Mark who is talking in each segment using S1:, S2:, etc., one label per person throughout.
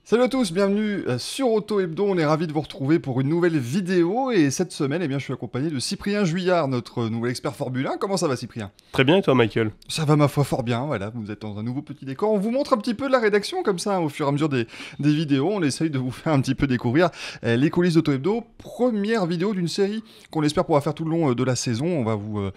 S1: Salut à tous, bienvenue sur Auto Hebdo, on est ravis de vous retrouver pour une nouvelle vidéo et cette semaine je suis accompagné de Cyprien Juillard, notre nouvel expert Formule 1. Comment ça va Cyprien?
S2: Très bien, et toi, Michael?
S1: Ça va ma foi fort bien, voilà, vous êtes dans un nouveau petit décor. On vous montre un petit peu la rédaction comme ça, au fur et à mesure des vidéos, on essaye de vous faire un petit peu découvrir les coulisses d'Auto Hebdo. Première vidéo d'une série qu'on espère pouvoir faire tout le long de la saison, on va vous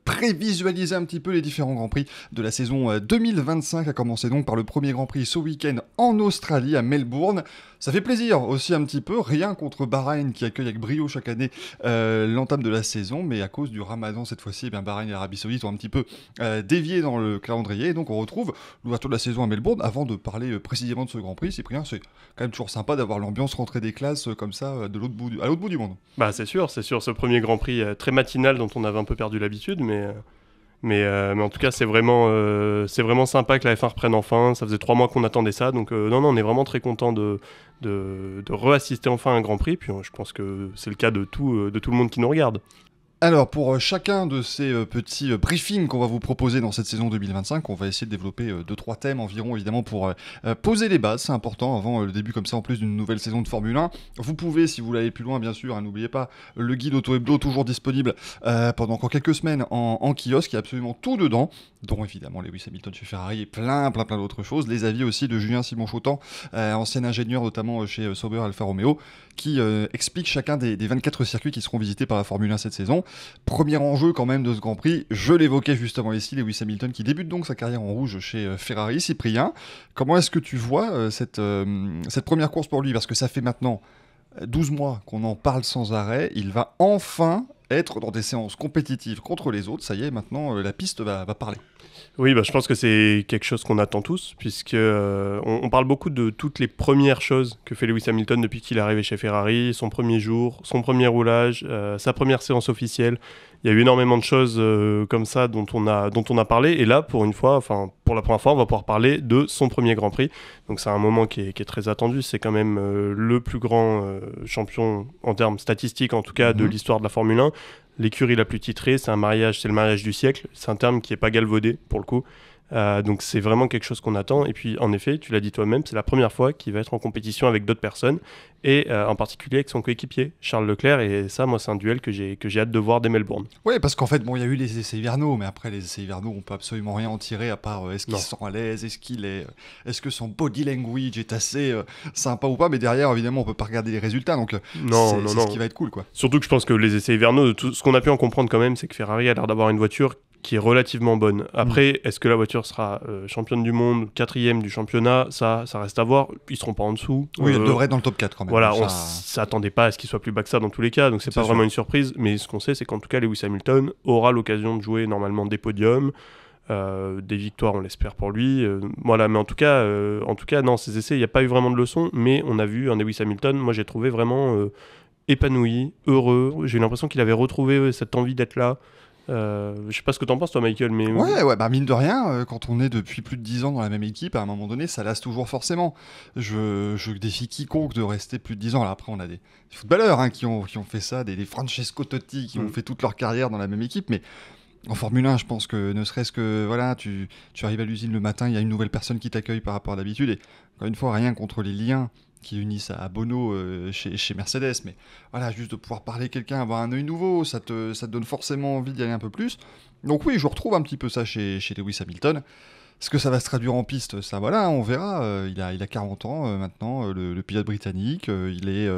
S1: prévisualiser un petit peu les différents Grands Prix de la saison 2025, à commencer donc par le premier Grand Prix ce week-end en Australie, à Melbourne. Ça fait plaisir aussi un petit peu, rien contre Bahreïn qui accueille avec brio chaque année l'entame de la saison, mais à cause du Ramadan cette fois-ci, Bahreïn et l'Arabie Saoudite ont un petit peu dévié dans le calendrier, et donc on retrouve l'ouverture de la saison à Melbourne. Avant de parler précisément de ce Grand Prix, Cyprien, c'est quand même toujours sympa d'avoir l'ambiance rentrée des classes comme ça de à l'autre bout du monde.
S2: Bah c'est sûr, ce premier Grand Prix très matinal dont on avait un peu perdu l'habitude, mais en tout cas c'est vraiment sympa que la F1 reprenne enfin. Ça faisait 3 mois qu'on attendait ça, donc non, on est vraiment très content de re-assister enfin à un Grand Prix, puis je pense que c'est le cas de tout le monde qui nous regarde.
S1: Alors, pour chacun de ces petits briefings qu'on va vous proposer dans cette saison 2025, on va essayer de développer 2-3 thèmes environ, évidemment, pour poser les bases. C'est important avant le début, comme ça, en plus d'une nouvelle saison de Formule 1. Vous pouvez, si vous voulez aller plus loin, bien sûr, n'oubliez pas le guide Auto Hebdo, toujours disponible pendant encore quelques semaines en kiosque. Il y a absolument tout dedans, dont évidemment Lewis Hamilton chez Ferrari et plein d'autres choses. Les avis aussi de Julien Simon-Chautan, ancien ingénieur notamment chez Sauber Alfa Romeo, qui explique chacun des 24 circuits qui seront visités par la Formule 1 cette saison. Premier enjeu quand même de ce Grand Prix, je l'évoquais justement ici, Lewis Hamilton qui débute donc sa carrière en rouge chez Ferrari. Cyprien, comment est-ce que tu vois cette première course pour lui? Parce que ça fait maintenant 12 mois qu'on en parle sans arrêt, il va enfin être dans des séances compétitives contre les autres, ça y est, maintenant la piste va parler.
S2: Oui, je pense que c'est quelque chose qu'on attend tous, puisque on parle beaucoup de toutes les premières choses que fait Lewis Hamilton depuis qu'il est arrivé chez Ferrari, son premier jour, son premier roulage, sa première séance officielle. Il y a eu énormément de choses comme ça dont on a parlé, et là, pour la première fois, on va pouvoir parler de son premier Grand Prix. Donc c'est un moment qui est très attendu, c'est quand même le plus grand champion en termes statistiques, en tout cas, de l'histoire de la Formule 1. L'écurie la plus titrée, c'est le mariage du siècle. C'est un terme qui n'est pas galvaudé, pour le coup. Donc c'est vraiment quelque chose qu'on attend. Et puis, en effet, tu l'as dit toi-même, c'est la première fois qu'il va être en compétition avec d'autres personnes, et en particulier avec son coéquipier, Charles Leclerc. Et ça, moi, c'est un duel que j'ai hâte de voir dès Melbourne.
S1: Oui, parce qu'en fait, il y a eu les essais hivernaux, mais après les essais hivernaux, on peut absolument rien en tirer, à part est-ce qu'il se sent à l'aise, est-ce que son body language est assez sympa ou pas, mais derrière, évidemment, on peut pas regarder les résultats, donc c'est ce qui va être cool, quoi.
S2: Surtout que je pense que les essais hivernaux, tout ce qu'on a pu en comprendre quand même, c'est que Ferrari a l'air d'avoir une voiture qui est relativement bonne. Après, est-ce que la voiture sera championne du monde, 4e du championnat? Ça reste à voir. Ils seront pas en dessous.
S1: Oui, elle devrait être dans le top 4 quand même.
S2: Voilà, on s'attendait pas à ce qu'il soit plus bas que ça dans tous les cas, donc c'est pas vraiment une surprise. Mais ce qu'on sait, c'est qu'en tout cas, Lewis Hamilton aura l'occasion de jouer normalement des podiums, des victoires, on l'espère pour lui. Voilà, mais en tout cas, non, ces essais, il n'y a pas eu vraiment de leçons, mais on a vu un Lewis Hamilton, moi j'ai trouvé vraiment épanoui, heureux. J'ai eu l'impression qu'il avait retrouvé cette envie d'être là. Je sais pas ce que t'en penses toi, Michael, mais
S1: ouais, mine de rien, quand on est depuis plus de 10 ans dans la même équipe, à un moment donné ça lasse toujours forcément. Je défie quiconque de rester plus de 10 ans. Alors après, on a des footballeurs qui ont fait ça, des Francesco Totti qui ont fait toute leur carrière dans la même équipe, mais en Formule 1, je pense que ne serait-ce que voilà, tu arrives à l'usine le matin, il y a une nouvelle personne qui t'accueille par rapport à d'habitude, et encore une fois, rien contre les liens qui unissent à Bono chez Mercedes, mais voilà, juste de pouvoir parler à quelqu'un, avoir un œil nouveau, ça te donne forcément envie d'y aller un peu plus. Donc oui, je retrouve un petit peu ça chez Lewis Hamilton. Est-ce que ça va se traduire en piste? Ça, voilà, on verra. Il a 40 ans maintenant, le pilote britannique. Il est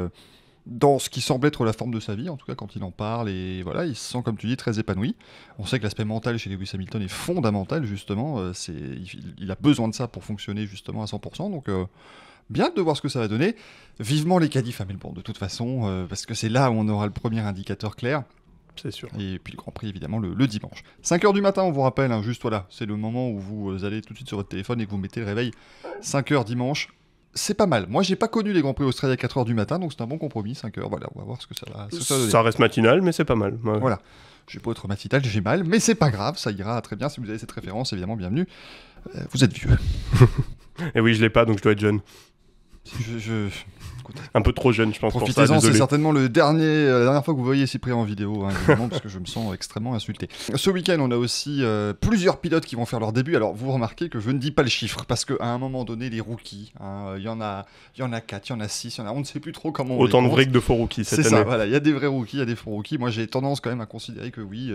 S1: dans ce qui semble être la forme de sa vie, en tout cas quand il en parle, et voilà, il se sent, comme tu dis, très épanoui. On sait que l'aspect mental chez Lewis Hamilton est fondamental, justement. Il a besoin de ça pour fonctionner, justement, à 100%. Donc bien de voir ce que ça va donner. Vivement les qualifs à Melbourne, de toute façon, parce que c'est là où on aura le premier indicateur clair.
S2: C'est sûr.
S1: Et puis le Grand Prix, évidemment, le dimanche. 5h du matin, on vous rappelle, juste voilà, c'est le moment où vous allez tout de suite sur votre téléphone et que vous mettez le réveil. 5h dimanche, c'est pas mal. Moi, j'ai pas connu les Grands Prix Australie à 4h du matin, donc c'est un bon compromis, 5h. Voilà, on va voir ce que ça va donner.
S2: Ça reste matinal, mais c'est pas mal. Ouais.
S1: Voilà. Je vais pas être matinal, j'ai mal, mais c'est pas grave, ça ira très bien. Si vous avez cette référence, évidemment, bienvenue. Vous êtes vieux.
S2: Et oui, je l'ai pas, donc je dois être jeune.
S1: écoute.
S2: Un peu trop jeune, je pense, pour ça,
S1: Profitez-en, c'est
S2: désolé.
S1: certainement la dernière fois que vous voyez Cyprien en vidéo, hein, évidemment, parce que je me sens extrêmement insulté. Ce week-end, on a aussi plusieurs pilotes qui vont faire leur début. Alors, vous remarquez que je ne dis pas le chiffre, parce qu'à un moment donné, les rookies, il y en a 4, il y en a 6, on ne sait plus trop comment on
S2: Autant
S1: les
S2: de
S1: compte.
S2: vrais que de faux rookies cette
S1: C'est
S2: année.
S1: ça, voilà, il y a des vrais rookies, il y a des faux rookies. Moi, j'ai tendance quand même à considérer que oui,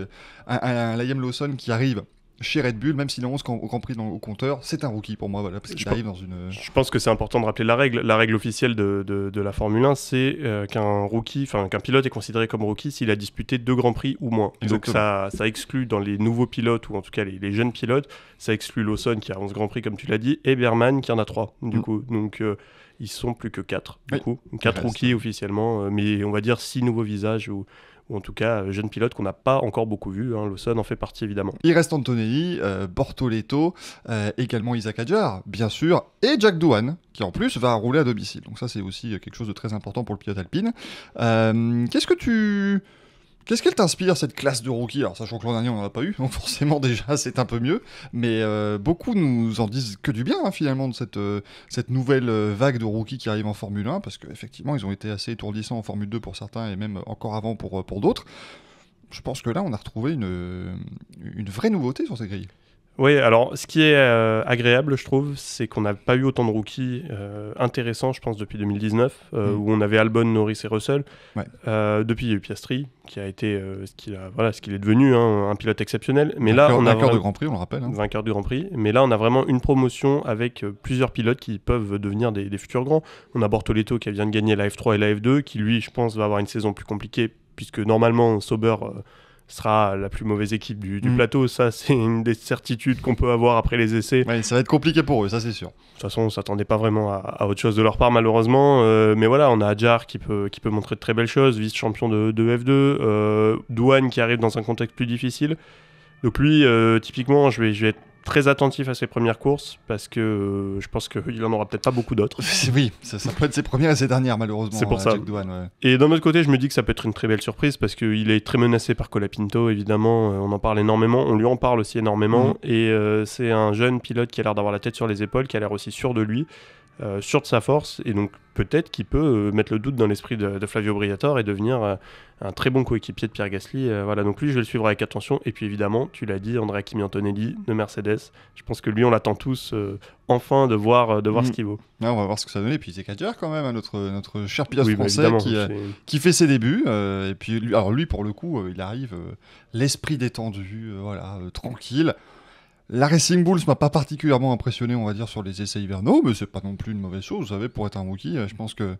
S1: un Liam Lawson qui arrive chez Red Bull, même s'il est 11 au Grand Prix au compteur, c'est un rookie pour moi, voilà, parce qu'il arrive dans une...
S2: Je pense que c'est important de rappeler la règle. La règle officielle de la Formule 1, c'est qu'un pilote est considéré comme rookie s'il a disputé 2 Grands Prix ou moins.
S1: Exactement.
S2: Donc ça exclut dans les nouveaux pilotes, ou en tout cas les jeunes pilotes, ça exclut Lawson qui a 11 Grands Prix comme tu l'as dit, et Berman qui en a 3 du coup. Donc ils sont plus que 4 du coup. 4 rookies officiellement, mais on va dire 6 nouveaux visages ou en tout cas jeunes pilotes qu'on n'a pas encore beaucoup vus. Lawson en fait partie évidemment.
S1: Il reste Antonelli, Bortoleto, également Isaac Hadjar, bien sûr, et Jack Doohan, qui en plus va rouler à domicile. Donc ça, c'est aussi quelque chose de très important pour le pilote alpine. Qu'est-ce qu'elle t'inspire, cette classe de rookies? Alors, sachant que l'an dernier, on n'en a pas eu, donc forcément, déjà, c'est un peu mieux. Mais beaucoup nous en disent que du bien, hein, finalement, de cette nouvelle vague de rookies qui arrive en Formule 1, parce qu'effectivement, ils ont été assez étourdissants en Formule 2 pour certains, et même encore avant pour d'autres. Je pense que là, on a retrouvé une vraie nouveauté sur ces grilles.
S2: Oui, alors ce qui est agréable, je trouve, c'est qu'on n'a pas eu autant de rookies intéressants, je pense, depuis 2019, où on avait Albon, Norris et Russell.
S1: Ouais.
S2: Depuis, il y a eu Piastri, qui a été ce qu'il est devenu, un pilote exceptionnel. Mais
S1: Vainqueur,
S2: là, on a
S1: vainqueur de Grand Prix, on le rappelle. Hein.
S2: Vainqueur du Grand Prix. Mais là, on a vraiment une promotion avec plusieurs pilotes qui peuvent devenir des futurs grands. On a Bortoleto qui vient de gagner la F3 et la F2, qui lui, je pense, va avoir une saison plus compliquée, puisque normalement, Sauber... sera la plus mauvaise équipe du plateau. Ça, c'est une des certitudes qu'on peut avoir après les essais.
S1: Ouais, ça va être compliqué pour eux, ça c'est sûr.
S2: De toute façon, on s'attendait pas vraiment à autre chose de leur part, malheureusement. Mais voilà, on a Hadjar qui peut montrer de très belles choses, vice-champion de F2. Doohan qui arrive dans un contexte plus difficile. Donc lui, typiquement, je vais être très attentif à ses premières courses parce que je pense qu'il en aura peut-être pas beaucoup d'autres.
S1: Oui, ça peut être ses premières et ses dernières, malheureusement.
S2: C'est pour ça.
S1: Jack Doohan, ouais.
S2: Et d'un autre côté, je me dis que ça peut être une très belle surprise parce qu'il est très menacé par Colapinto, évidemment. On en parle énormément, on lui en parle aussi énormément. Et c'est un jeune pilote qui a l'air d'avoir la tête sur les épaules, qui a l'air aussi sûr de lui, sûr de sa force. Et donc peut-être qu'il peut mettre le doute dans l'esprit de Flavio Briatore et devenir un très bon coéquipier de Pierre Gasly. Voilà, donc lui, je vais le suivre avec attention. Et puis évidemment, tu l'as dit, Andrea Kimi Antonelli de Mercedes. Je pense que lui, on l'attend tous enfin de voir ce qu'il vaut.
S1: Ouais, on va voir ce que ça donne. Et puis Isaac Hadjar, quand même, hein, notre cher pilote
S2: Oui,
S1: français qui fait ses débuts. Et puis lui, pour le coup, il arrive l'esprit détendu, tranquille. La Racing Bulls m'a pas particulièrement impressionné, on va dire, sur les essais hivernaux, mais c'est pas non plus une mauvaise chose, vous savez, pour être un rookie. Je pense que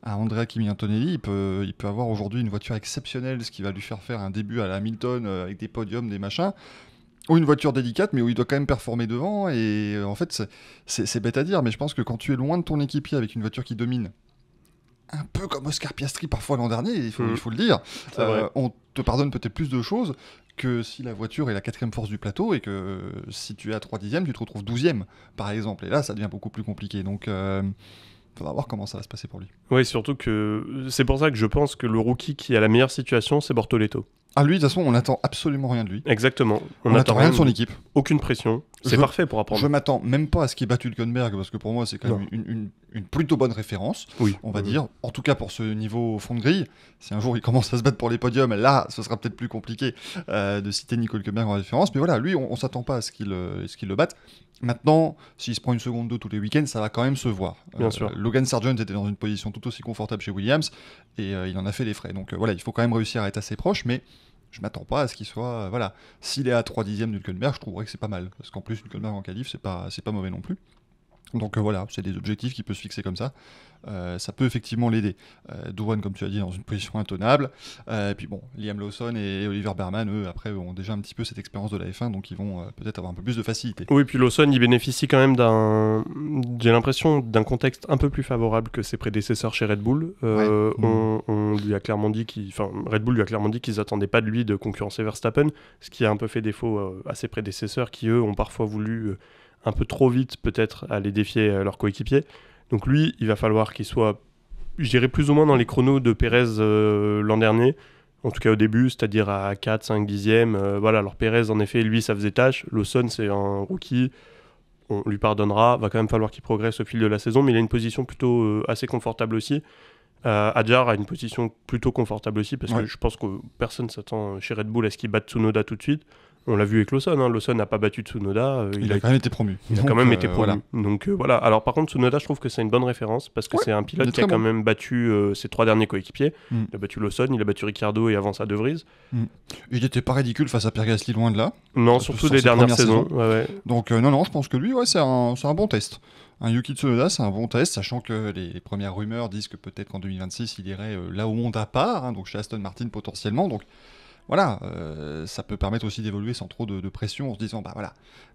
S1: Andrea Kimi Antonelli, il peut avoir aujourd'hui une voiture exceptionnelle, ce qui va lui faire un début à la Hamilton avec des podiums, des machins, ou une voiture délicate, mais où il doit quand même performer devant. Et en fait, c'est bête à dire, mais je pense que quand tu es loin de ton équipier avec une voiture qui domine, un peu comme Oscar Piastri parfois l'an dernier, il faut le dire, on te pardonne peut-être plus de choses que si la voiture est la 4e force du plateau et que si tu es à 3 dixièmes, tu te retrouves 12e, par exemple. Et là, ça devient beaucoup plus compliqué. Donc, faudra voir comment ça va se passer pour lui.
S2: Oui, surtout que c'est pour ça que je pense que le rookie qui a la meilleure situation, c'est Bortoleto.
S1: Ah, lui, de toute façon, on n'attend absolument rien de lui.
S2: Exactement.
S1: On n'attend rien de son équipe.
S2: Aucune pression. C'est parfait pour apprendre.
S1: Je m'attends même pas à ce qu'il batte Hülkenberg, parce que pour moi, c'est quand même une plutôt bonne référence, on va dire. En tout cas, pour ce niveau au fond de grille. Si un jour il commence à se battre pour les podiums, là, ce sera peut-être plus compliqué de citer Nico Hülkenberg en référence. Mais voilà, lui, on s'attend pas à ce qu'il le batte. Maintenant, s'il se prend une seconde d'eau tous les week-ends, ça va quand même se voir.
S2: Bien sûr.
S1: Logan Sargent était dans une position tout aussi confortable chez Williams, et il en a fait les frais. Donc voilà, il faut quand même réussir à être assez proche, mais je m'attends pas à ce qu'il soit... S'il est à 3 dixièmes d'Hülkenberg, je trouverais que c'est pas mal. Parce qu'en plus, Hülkenberg en qualif, c'est pas mauvais non plus. Donc voilà, c'est des objectifs qui peuvent se fixer comme ça. Ça peut effectivement l'aider. Doohan, comme tu as dit, dans une position intenable. Et puis bon, Liam Lawson et Oliver Berman, eux, après, ont déjà un petit peu cette expérience de la F1, donc ils vont peut-être avoir un peu plus de facilité.
S2: Oui, puis Lawson, il bénéficie quand même j'ai l'impression, d'un contexte un peu plus favorable que ses prédécesseurs chez Red Bull. On lui a clairement dit Red Bull lui a clairement dit qu'ils n'attendaient pas de lui de concurrencer Verstappen, ce qui a un peu fait défaut à ses prédécesseurs qui, eux, ont parfois voulu... un peu trop vite peut-être aller défier leurs coéquipiers. Donc lui, il va falloir qu'il soit, je dirais plus ou moins dans les chronos de Pérez l'an dernier, en tout cas au début, c'est-à-dire à 4, 5 dixièmes. Voilà, alors Pérez, en effet, lui, ça faisait tâche. Lawson, c'est un rookie. on lui pardonnera, va quand même falloir qu'il progresse au fil de la saison, mais il a une position plutôt assez confortable aussi. Adjar a une position plutôt confortable aussi, parce que je pense que personne s'attend chez Red Bull à ce qu'il batte Tsunoda tout de suite. On l'a vu avec Lawson, Lawson n'a pas battu Tsunoda.
S1: Il a quand même été promu.
S2: Il a quand même été promu. Donc voilà. Alors par contre, Tsunoda, je trouve que c'est une bonne référence, parce que c'est un pilote qui a quand même battu ses 3 derniers coéquipiers. Il a battu Lawson, il a battu Ricciardo et avant ça De Vries.
S1: Il n'était pas ridicule face à Pierre Gasly, loin de là.
S2: Non, surtout les dernières saisons. Ouais.
S1: Donc non, je pense que lui, c'est un bon test. Un Yuki Tsunoda, c'est un bon test, sachant que les premières rumeurs disent que peut-être qu'en 2026, il irait là au monde à part, donc chez Aston Martin potentiellement. Donc voilà, ça peut permettre aussi d'évoluer sans trop de pression, en se disant,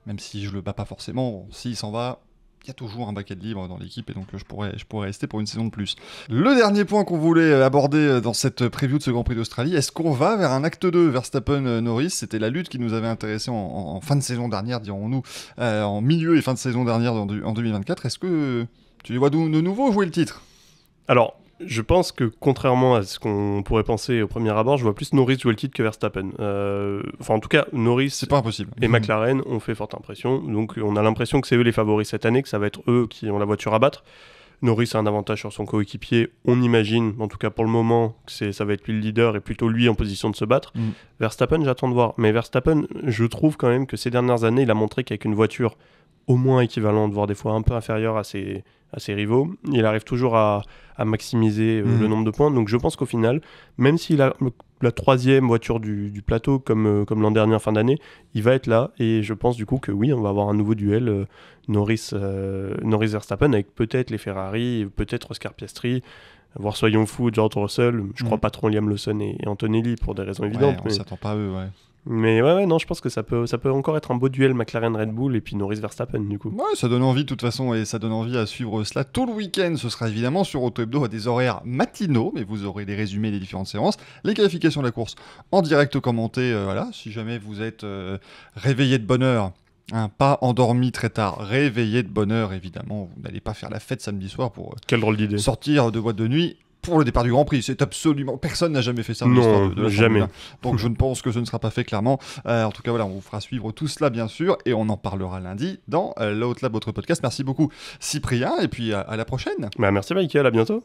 S1: même si je le bats pas forcément, s'il s'en va, il y a toujours un baquet de libre dans l'équipe, et donc je pourrais rester pour une saison de plus. Le dernier point qu'on voulait aborder dans cette preview de ce Grand Prix d'Australie, est-ce qu'on va vers un acte 2, Verstappen-Norris? C'était la lutte qui nous avait intéressé en fin de saison dernière, dirons-nous, en milieu et fin de saison dernière en 2024. Est-ce que tu les vois de nouveau jouer le titre?
S2: Alors, je pense que contrairement à ce qu'on pourrait penser au premier abord, je vois plus Norris jouer le titre que Verstappen. Enfin, en tout cas, Norris
S1: c'est pas impossible.
S2: Et McLaren ont fait forte impression. Donc, on a l'impression que c'est eux les favoris cette année, que ça va être eux qui ont la voiture à battre. Norris a un avantage sur son coéquipier. On imagine, en tout cas pour le moment, que ça va être lui le leader et plutôt lui en position de se battre. Verstappen, j'attends de voir. Mais Verstappen, je trouve quand même que ces dernières années, il a montré qu'avec une voiture au moins équivalente, voire des fois un peu inférieure à ses rivaux, il arrive toujours à maximiser le nombre de points. Donc je pense qu'au final, même s'il a la 3e voiture du plateau comme l'an dernier en fin d'année, il va être là. Et je pense du coup que oui, on va avoir un nouveau duel Norris-Verstappen avec peut-être les Ferrari, peut-être Oscar Piastri, voire soyons fous, George Russell. Je crois pas trop Liam Lawson et Antonelli pour des raisons évidentes.
S1: On s'attend pas à eux,
S2: Mais non, je pense que ça peut encore être un beau duel McLaren-Red Bull et puis Norris-Verstappen du coup.
S1: Ouais, ça donne envie de toute façon, et ça donne envie à suivre cela tout le week-end. Ce sera évidemment sur Auto Hebdo à des horaires matinaux, mais vous aurez les résumés des différentes séances, les qualifications de la course en direct commenté. Si jamais vous êtes réveillé de bonne heure, pas endormi très tard, réveillé de bonne heure évidemment, vous n'allez pas faire la fête samedi soir pour
S2: Quelle drôle d'idée.
S1: Sortir de boîte de nuit pour le départ du Grand Prix. C'est absolument... Personne n'a jamais fait ça.
S2: Non,
S1: de la
S2: jamais.
S1: Donc je ne pense que ce ne sera pas fait clairement. En tout cas, on vous fera suivre tout cela bien sûr, et on en parlera lundi dans l'Outlab, votre podcast. Merci beaucoup Cyprien, et puis à la prochaine.
S2: Merci Michael, à bientôt.